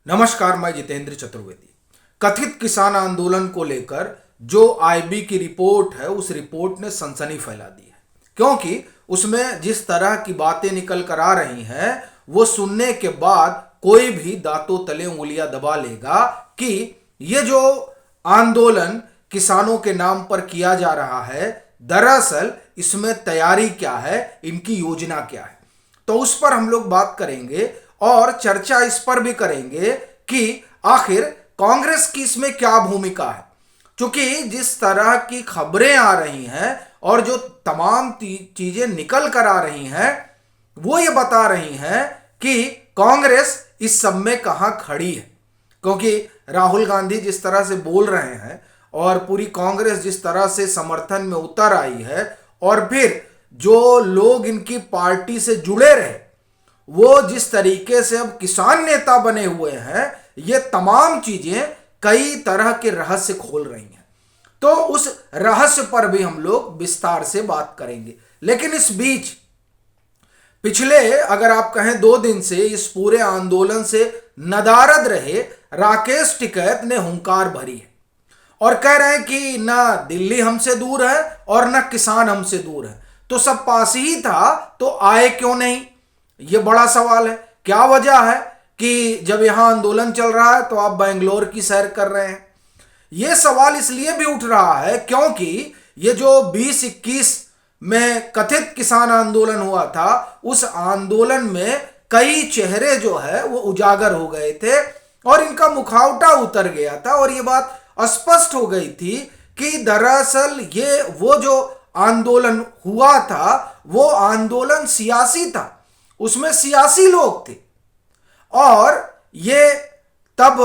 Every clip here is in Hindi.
नमस्कार, मैं जितेंद्र चतुर्वेदी। कथित किसान आंदोलन को लेकर जो आईबी की रिपोर्ट है, उस रिपोर्ट ने सनसनी फैला दी है, क्योंकि उसमें जिस तरह की बातें निकल कर आ रही हैं वो सुनने के बाद कोई भी दांतों तले उंगलियां दबा लेगा कि ये जो आंदोलन किसानों के नाम पर किया जा रहा है, दरअसल इसमें तैयारी क्या है, इनकी योजना क्या है। तो उस पर हम लोग बात करेंगे और चर्चा इस पर भी करेंगे कि आखिर कांग्रेस की इसमें क्या भूमिका है। क्योंकि जिस तरह की खबरें आ रही हैं और जो तमाम चीजें निकल कर आ रही हैं, वो ये बता रही हैं कि कांग्रेस इस सब में कहां खड़ी है। क्योंकि राहुल गांधी जिस तरह से बोल रहे हैं और पूरी कांग्रेस जिस तरह से समर्थन में उतर आई है, और फिर जो लोग इनकी पार्टी से जुड़े रहे वो जिस तरीके से अब किसान नेता बने हुए हैं, ये तमाम चीजें कई तरह के रहस्य खोल रही हैं। तो उस रहस्य पर भी हम लोग विस्तार से बात करेंगे। लेकिन इस बीच पिछले अगर आप कहें 2 दिन से इस पूरे आंदोलन से नदारद रहे राकेश टिकैत ने हुंकार भरी है और कह रहे हैं कि ना दिल्ली हमसे दूर है और ना किसान हमसे दूर है, तो सब पास ही था तो आए क्यों नहीं। ये बड़ा सवाल है। क्या वजह है कि जब यहां आंदोलन चल रहा है तो आप बेंगलोर की सैर कर रहे हैं। यह सवाल इसलिए भी उठ रहा है क्योंकि ये जो 2021 में कथित किसान आंदोलन हुआ था, उस आंदोलन में कई चेहरे जो है वो उजागर हो गए थे और इनका मुखौटा उतर गया था और ये बात स्पष्ट हो गई थी कि दरअसल ये वो जो आंदोलन हुआ था वो आंदोलन सियासी था, उसमें सियासी लोग थे। और ये तब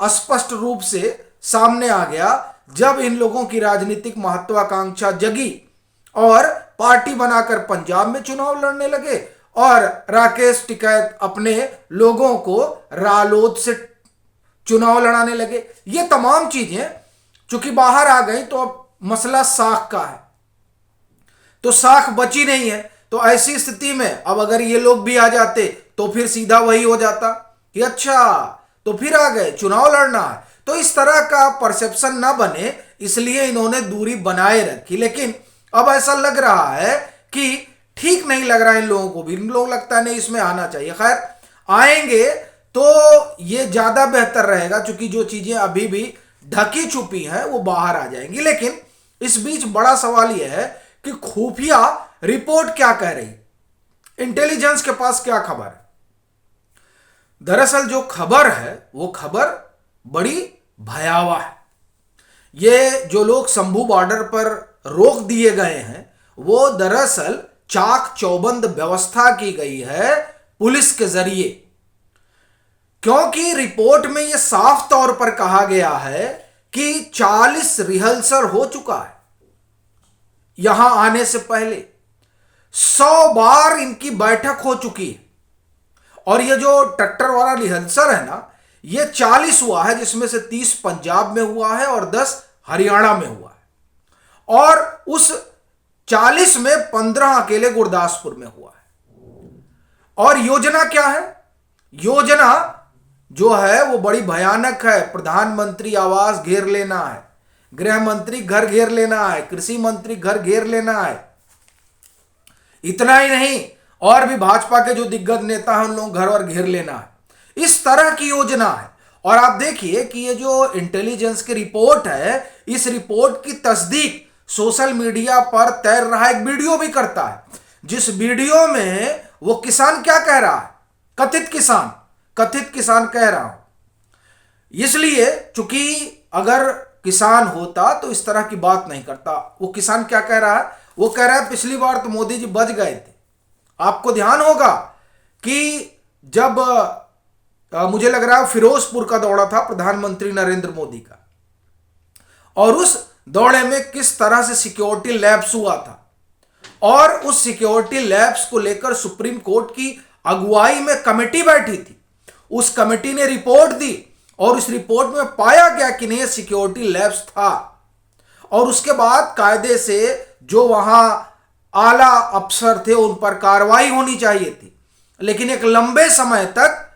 स्पष्ट रूप से सामने आ गया जब इन लोगों की राजनीतिक महत्वाकांक्षा जगी और पार्टी बनाकर पंजाब में चुनाव लड़ने लगे और राकेश टिकैत अपने लोगों को रालोद से चुनाव लड़ाने लगे। ये तमाम चीजें चूंकि बाहर आ गई तो अब मसला साख का है, तो साख बची नहीं है। तो ऐसी स्थिति में अब अगर ये लोग भी आ जाते तो फिर सीधा वही हो जाता कि अच्छा तो फिर आ गए, चुनाव लड़ना है। तो इस तरह का परसेप्शन ना बने इसलिए इन्होंने दूरी बनाए रखी। लेकिन अब ऐसा लग रहा है कि ठीक नहीं लग रहा है इन लोगों को भी। इन लोग लगता है नहीं इसमें आना चाहिए। खैर आएंगे तो ये ज्यादा बेहतर रहेगा, क्योंकि जो चीजें अभी भी ढकी छुपी हैं वो बाहर आ जाएंगी। लेकिन इस बीच बड़ा सवाल यह है कि खुफिया रिपोर्ट क्या कह रही, इंटेलिजेंस के पास क्या खबर है। दरअसल जो खबर है वो खबर बड़ी भयावह है। ये जो लोग शंभू बॉर्डर पर रोक दिए गए हैं वो दरअसल चाक चौबंद व्यवस्था की गई है पुलिस के जरिए, क्योंकि रिपोर्ट में यह साफ तौर पर कहा गया है कि 40 रिहर्सल हो चुका है। यहां आने से पहले 100 बार इनकी बैठक हो चुकी है और ये जो ट्रैक्टर वाला रिहर्सल है ना, ये 40 हुआ है, जिसमें से 30 पंजाब में हुआ है और 10 हरियाणा में हुआ है और उस 40 में 15 अकेले गुरदासपुर में हुआ है। और योजना क्या है? योजना जो है वो बड़ी भयानक है। प्रधानमंत्री आवास घेर लेना है, गृह मंत्री घर घेर लेना है, कृषि मंत्री घर घेर लेना है। इतना ही नहीं, और भी भाजपा के जो दिग्गज नेता हैं उन लोग घर और घेर लेना है। इस तरह की योजना है। और आप देखिए कि ये जो इंटेलिजेंस की रिपोर्ट है, इस रिपोर्ट की तस्दीक सोशल मीडिया पर तैर रहा एक वीडियो भी करता है, जिस वीडियो में वो किसान क्या कह रहा है, कथित किसान कह रहा हूं इसलिए चूंकि अगर किसान होता तो इस तरह की बात नहीं करता। वो किसान क्या कह रहा है? वो कह रहा है पिछली बार तो मोदी जी बच गए थे। आपको ध्यान होगा कि जब मुझे लग रहा है फिरोजपुर का दौरा था प्रधानमंत्री नरेंद्र मोदी का, और उस दौरे में किस तरह से सिक्योरिटी लैप्स हुआ था और उस सिक्योरिटी लैप्स को लेकर सुप्रीम कोर्ट की अगुवाई में कमेटी बैठी थी। उस कमेटी ने रिपोर्ट दी और उस रिपोर्ट में पाया गया कि नहीं सिक्योरिटी लैप्स था, और उसके बाद कायदे से जो वहां आला अफसर थे उन पर कार्रवाई होनी चाहिए थी। लेकिन एक लंबे समय तक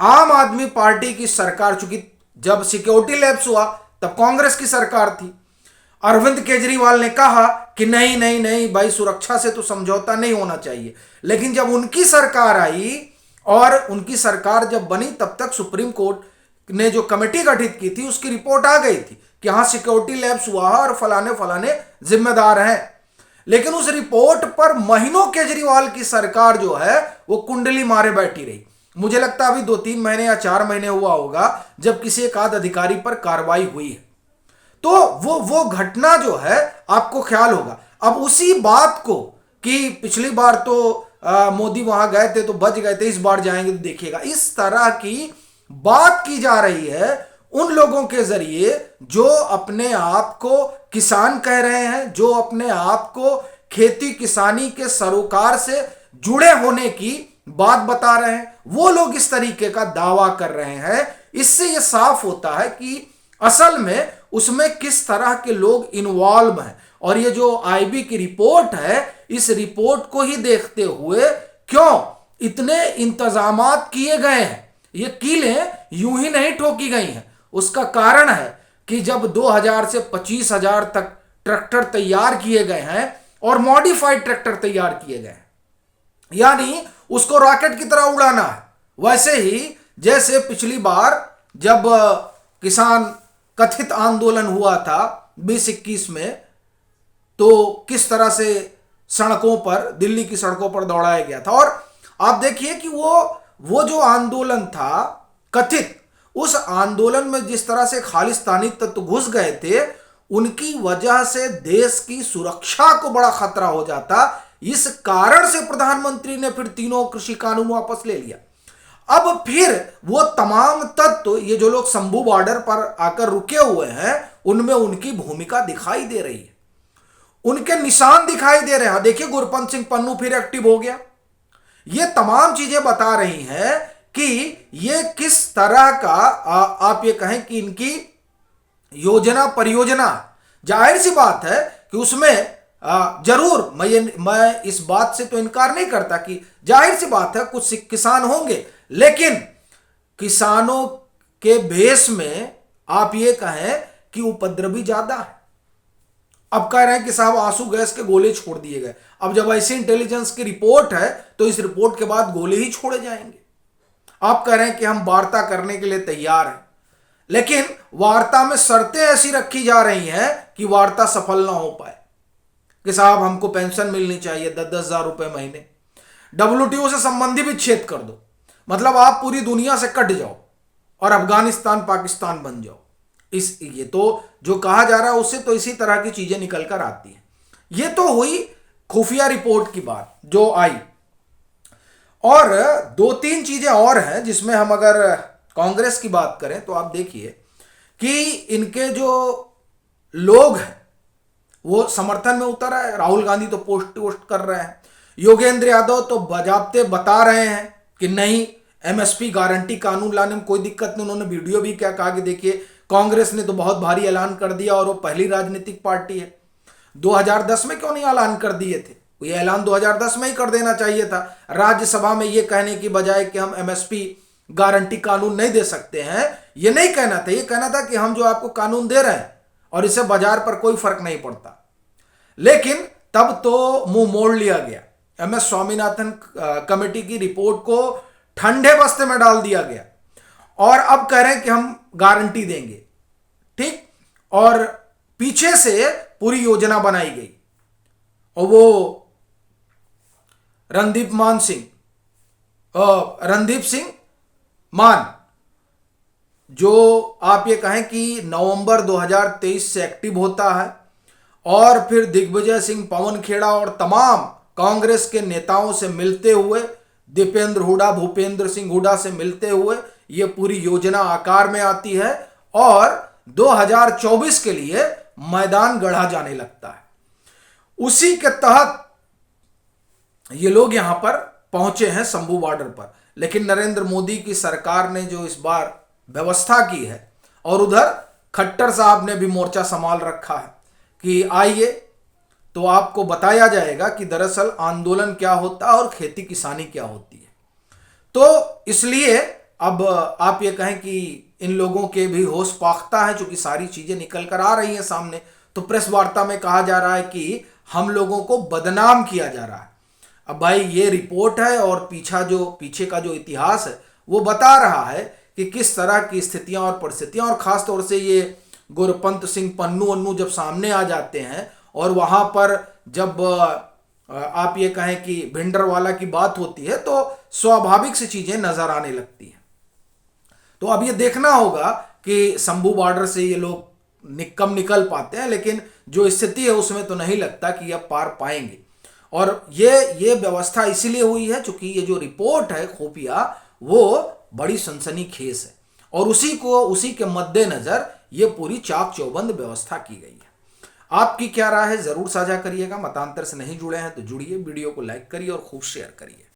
आम आदमी पार्टी की सरकार, चूंकि जब सिक्योरिटी लैप्स हुआ तब कांग्रेस की सरकार थी, अरविंद केजरीवाल ने कहा कि नहीं नहीं नहीं भाई, सुरक्षा से तो समझौता नहीं होना चाहिए। लेकिन जब उनकी सरकार आई और उनकी सरकार जब बनी, तब तक सुप्रीम कोर्ट ने जो कमेटी गठित की थी उसकी रिपोर्ट आ गई थी कि हाँ सिक्योरिटी लैप्स हुआ है और फलाने फलाने जिम्मेदार हैं। लेकिन उस रिपोर्ट पर महीनों केजरीवाल की सरकार जो है वो कुंडली मारे बैठी रही। मुझे लगता है अभी 2-3 महीने या 4 महीने हुआ होगा जब किसी एक आध अधिकारी पर कार्रवाई हुई है। तो वो घटना जो है आपको ख्याल होगा। अब उसी बात को कि पिछली बार तो मोदी वहां गए थे तो बच गए थे, इस बार जाएंगे तो देखिएगा, इस तरह की बात की जा रही है उन लोगों के जरिए जो अपने आप को किसान कह रहे हैं, जो अपने आप को खेती किसानी के सरोकार से जुड़े होने की बात बता रहे हैं। वो लोग इस तरीके का दावा कर रहे हैं। इससे यह साफ होता है कि असल में उसमें किस तरह के लोग इन्वॉल्व हैं। और ये जो आईबी की रिपोर्ट है, इस रिपोर्ट को ही देखते हुए क्यों इतने इंतजामात किए गए हैं, ये कीलें यूं ही नहीं ठोकी गई हैं। उसका कारण है कि जब 2000 से 25,000 तक ट्रैक्टर तैयार किए गए हैं और मॉडिफाइड ट्रैक्टर तैयार किए गए हैं, यानी उसको रॉकेट की तरह उड़ाना है। वैसे ही जैसे पिछली बार जब किसान कथित आंदोलन हुआ था 2021 में, तो किस तरह से सड़कों पर, दिल्ली की सड़कों पर दौड़ाया गया था। और आप देखिए कि वो जो आंदोलन था कथित, उस आंदोलन में जिस तरह से खालिस्तानी तत्व घुस गए थे, उनकी वजह से देश की सुरक्षा को बड़ा खतरा हो जाता। इस कारण से प्रधानमंत्री ने फिर तीनों कृषि कानून वापस ले लिया। अब फिर वो तमाम तत्व, ये जो लोग शंभू बॉर्डर पर आकर रुके हुए हैं, उनमें उनकी भूमिका दिखाई दे रही है, उनके निशान दिखाई दे रहे हैं। देखिए गुरपंत सिंह पन्नू फिर एक्टिव हो गया। ये तमाम चीजें बता रही हैं कि ये किस तरह का आप ये कहें कि इनकी योजना परियोजना। जाहिर सी बात है कि उसमें जरूर मैं इस बात से तो इनकार नहीं करता कि जाहिर सी बात है कुछ किसान होंगे, लेकिन किसानों के भेष में आप ये कहें कि उपद्रवी ज्यादा है। अब कह रहे हैं कि साहब आंसू गैस के गोले छोड़ दिए गए। अब जब ऐसी इंटेलिजेंस की रिपोर्ट है तो इस रिपोर्ट के बाद गोले ही छोड़े जाएंगे। आप कह रहे हैं कि हम वार्ता करने के लिए तैयार हैं, लेकिन वार्ता में शर्तें ऐसी रखी जा रही हैं कि वार्ता सफल ना हो पाए कि साहब हमको पेंशन मिलनी चाहिए 10-10 हजार रुपए महीने, WTO से संबंधी विच्छेद कर दो, मतलब आप पूरी दुनिया से कट जाओ और अफगानिस्तान पाकिस्तान बन जाओ। ये तो जो कहा जा रहा है उससे तो इसी तरह की चीजें निकल कर आती हैं। ये तो हुई खुफिया रिपोर्ट की बात जो आई। और 2-3 चीजें और हैं जिसमें हम अगर कांग्रेस की बात करें तो आप देखिए कि इनके जो लोग हैं वो समर्थन में उतर आए। राहुल गांधी तो पोस्ट कर रहे हैं, योगेंद्र यादव तो बजाबते बता रहे हैं कि नहीं MSP गारंटी कानून लाने में कोई दिक्कत नहीं। उन्होंने वीडियो भी क्या कहा कि देखिए कांग्रेस ने तो बहुत भारी ऐलान कर दिया और वो पहली राजनीतिक पार्टी है। 2010 में क्यों नहीं ऐलान कर दिए थे? ये ऐलान 2010 में ही कर देना चाहिए था, राज्यसभा में ये कहने की बजाय कि हम MSP गारंटी कानून नहीं दे सकते हैं। ये नहीं कहना था, ये कहना था कि हम जो आपको कानून दे रहे हैं और इससे बाजार पर कोई फर्क नहीं पड़ता। लेकिन तब तो मुंह मोड़ लिया गया। MS स्वामीनाथन कमेटी की रिपोर्ट को ठंडे बस्ते में डाल दिया गया और अब कह रहे हैं कि हम गारंटी देंगे, ठीक। और पीछे से पूरी योजना बनाई गई और वो रणदीप सिंह मान, जो आप ये कहें कि नवंबर 2023 से एक्टिव होता है और फिर दिग्विजय सिंह, पवन खेड़ा और तमाम कांग्रेस के नेताओं से मिलते हुए, दीपेंद्र हुडा, भूपेंद्र सिंह हुडा से मिलते हुए ये पूरी योजना आकार में आती है और 2024 के लिए मैदान गढ़ा जाने लगता है। उसी के तहत ये लोग यहां पर पहुंचे हैं शंभू बॉर्डर पर। लेकिन नरेंद्र मोदी की सरकार ने जो इस बार व्यवस्था की है, और उधर खट्टर साहब ने भी मोर्चा संभाल रखा है कि आइए तो आपको बताया जाएगा कि दरअसल आंदोलन क्या होता है और खेती किसानी क्या होती है। तो इसलिए अब आप ये कहें कि इन लोगों के भी होश पाख्ता है, चूंकि सारी चीजें निकल कर आ रही हैं सामने। तो प्रेस वार्ता में कहा जा रहा है कि हम लोगों को बदनाम किया जा रहा है। अब भाई ये रिपोर्ट है और पीछे का जो इतिहास है वो बता रहा है कि किस तरह की स्थितियां और परिस्थितियां, और खास तौर से ये गुरपंत सिंह पन्नू अन्नू जब सामने आ जाते हैं और वहां पर जब आप ये कहें कि भिंडरवाला की बात होती है तो स्वाभाविक सी चीजें नजर आने लगती हैं। तो अब ये देखना होगा कि शंभू बॉर्डर से ये लोग कम निकल पाते हैं, लेकिन जो स्थिति है उसमें तो नहीं लगता कि अब पार पाएंगे। और ये व्यवस्था इसीलिए हुई है चूंकि ये जो रिपोर्ट है खुफिया वो बड़ी सनसनीखेज है, और उसी के मद्देनजर ये पूरी चाक चौबंद व्यवस्था की गई है। आपकी क्या राय है जरूर साझा करिएगा। मतांतर से नहीं जुड़े हैं तो जुड़िए, वीडियो को लाइक करिए और खूब शेयर करिए।